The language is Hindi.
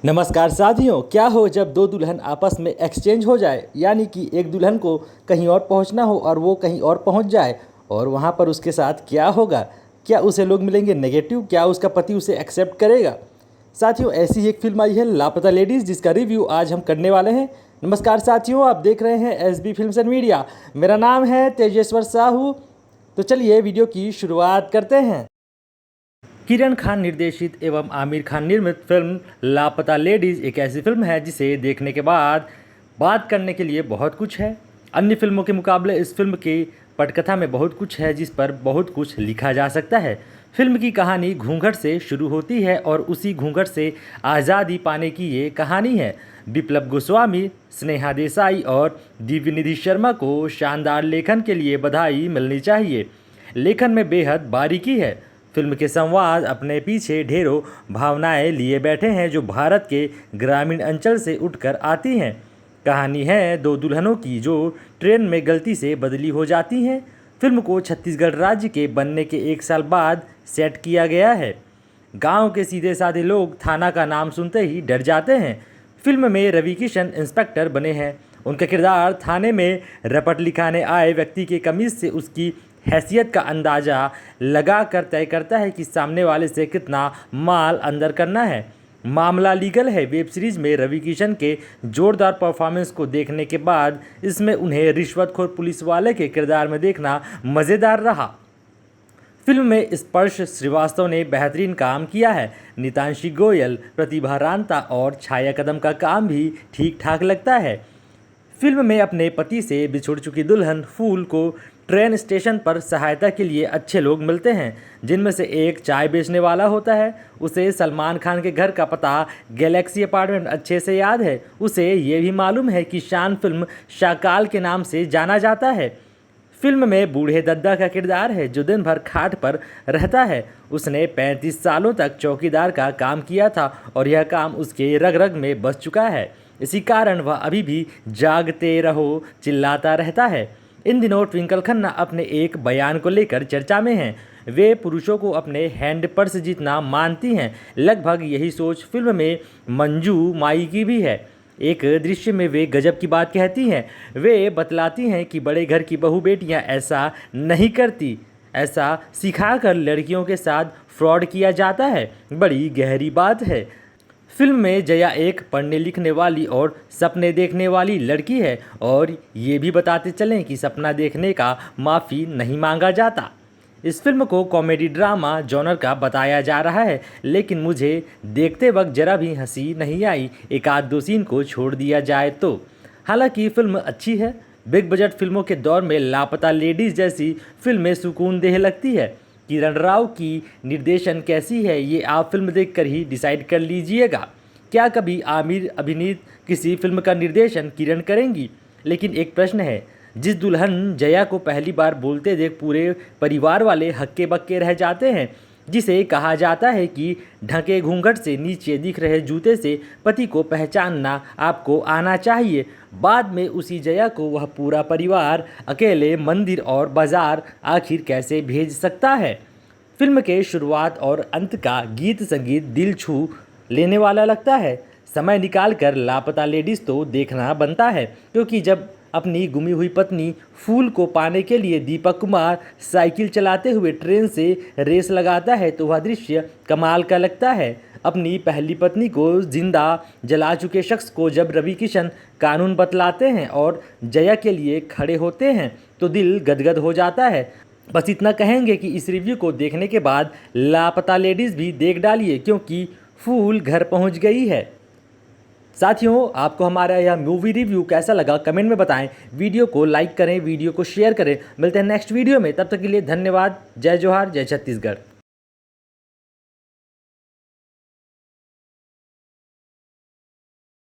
नमस्कार साथियों, क्या हो जब दो दुल्हन आपस में एक्सचेंज हो जाए, यानी कि एक दुल्हन को कहीं और पहुंचना हो और वो कहीं और पहुंच जाए, और वहां पर उसके साथ क्या होगा। क्या उसे लोग मिलेंगे नेगेटिव, क्या उसका पति उसे एक्सेप्ट करेगा। साथियों, ऐसी ही एक फिल्म आई है लापता लेडीज़, जिसका रिव्यू आज हम करने वाले हैं। नमस्कार साथियों, आप देख रहे हैं SB फिल्म्स एंड मीडिया। मेरा नाम है तेजेश्वर साहू। तो चलिए वीडियो की शुरुआत करते हैं। किरण खान निर्देशित एवं आमिर खान निर्मित फिल्म लापता लेडीज़ एक ऐसी फिल्म है जिसे देखने के बाद बात करने के लिए बहुत कुछ है। अन्य फिल्मों के मुकाबले इस फिल्म की पटकथा में बहुत कुछ है जिस पर बहुत कुछ लिखा जा सकता है। फिल्म की कहानी घूंघट से शुरू होती है और उसी घूंघट से आज़ादी पाने की ये कहानी है। बिप्लब गोस्वामी, स्नेहा देसाई और दिव्यनिधि शर्मा को शानदार लेखन के लिए बधाई मिलनी चाहिए। लेखन में बेहद बारीकी है। फिल्म के संवाद अपने पीछे ढेरों भावनाएं लिए बैठे हैं जो भारत के ग्रामीण अंचल से उठकर आती हैं। कहानी है दो दुल्हनों की जो ट्रेन में गलती से बदली हो जाती हैं। फिल्म को छत्तीसगढ़ राज्य के बनने के 1 साल बाद सेट किया गया है। गांव के सीधे साधे लोग थाना का नाम सुनते ही डर जाते हैं। फिल्म में रवि किशन इंस्पेक्टर बने हैं। उनका किरदार थाने में रपट लिखाने आए व्यक्ति के कमीज से उसकी हैसियत का अंदाज़ा लगा कर तय करता है कि सामने वाले से कितना माल अंदर करना है। मामला लीगल है। वेब सीरीज में रवि किशन के जोरदार परफॉर्मेंस को देखने के बाद इसमें उन्हें रिश्वतखोर पुलिस वाले के किरदार में देखना मज़ेदार रहा। फिल्म में स्पर्श श्रीवास्तव ने बेहतरीन काम किया है। नितांशी गोयल, प्रतिभा रांता और छाया कदम का काम भी ठीक ठाक लगता है। फिल्म में अपने पति से बिछुड़ चुकी दुल्हन फूल को ट्रेन स्टेशन पर सहायता के लिए अच्छे लोग मिलते हैं, जिनमें से एक चाय बेचने वाला होता है। उसे सलमान खान के घर का पता गैलेक्सी अपार्टमेंट अच्छे से याद है। उसे ये भी मालूम है कि शान फिल्म शाकाल के नाम से जाना जाता है। फिल्म में बूढ़े दद्दा का किरदार है जो दिन भर खाट पर रहता है। उसने 35 सालों तक चौकीदार का काम किया था और यह काम उसके रग रग में बस चुका है। इसी कारण वह अभी भी जागते रहो चिल्लाता रहता है। इन दिनों ट्विंकल खन्ना अपने एक बयान को लेकर चर्चा में हैं। वे पुरुषों को अपने हैंड पर्स जितना मानती हैं। लगभग यही सोच फिल्म में मंजू माई की भी है। एक दृश्य में वे गजब की बात कहती हैं। वे बतलाती हैं कि बड़े घर की बहू बेटियां ऐसा नहीं करती। ऐसा सिखाकर लड़कियों के साथ फ्रॉड किया जाता है। बड़ी गहरी बात है। फिल्म में जया एक पढ़ने लिखने वाली और सपने देखने वाली लड़की है और ये भी बताते चलें कि सपना देखने का माफ़ी नहीं मांगा जाता। इस फिल्म को कॉमेडी ड्रामा जॉनर का बताया जा रहा है, लेकिन मुझे देखते वक्त जरा भी हंसी नहीं आई, एक आध दो सीन को छोड़ दिया जाए तो। हालांकि फिल्म अच्छी है। बिग बजट फिल्मों के दौर में लापता लेडीज़ जैसी फिल्में सुकूनदेह लगती है। किरण राव की निर्देशन कैसी है ये आप फिल्म देखकर ही डिसाइड कर लीजिएगा। क्या कभी आमिर अभिनीत किसी फिल्म का निर्देशन किरण करेंगी? लेकिन एक प्रश्न है, जिस दुल्हन जया को पहली बार बोलते देख पूरे परिवार वाले हक्के बक्के रह जाते हैं, जिसे कहा जाता है कि ढके घूंघट से नीचे दिख रहे जूते से पति को पहचानना आपको आना चाहिए, बाद में उसी जया को वह पूरा परिवार अकेले मंदिर और बाजार आखिर कैसे भेज सकता है। फिल्म के शुरुआत और अंत का गीत संगीत दिल छू लेने वाला लगता है। समय निकाल कर लापता लेडीज़ तो देखना बनता है, क्योंकि जब अपनी गुमी हुई पत्नी फूल को पाने के लिए दीपक कुमार साइकिल चलाते हुए ट्रेन से रेस लगाता है तो वह दृश्य कमाल का लगता है। अपनी पहली पत्नी को जिंदा जला चुके शख्स को जब रवि किशन कानून बतलाते हैं और जया के लिए खड़े होते हैं तो दिल गदगद हो जाता है। बस इतना कहेंगे कि इस रिव्यू को देखने के बाद लापता लेडीज़ भी देख डालिए, क्योंकि फूल घर पहुंच गई है। साथियों, आपको हमारा यह मूवी रिव्यू कैसा लगा कमेंट में बताएं। वीडियो को लाइक करें, वीडियो को शेयर करें। मिलते हैं नेक्स्ट वीडियो में, तब तक के लिए धन्यवाद। जय जोहार, जय छत्तीसगढ़।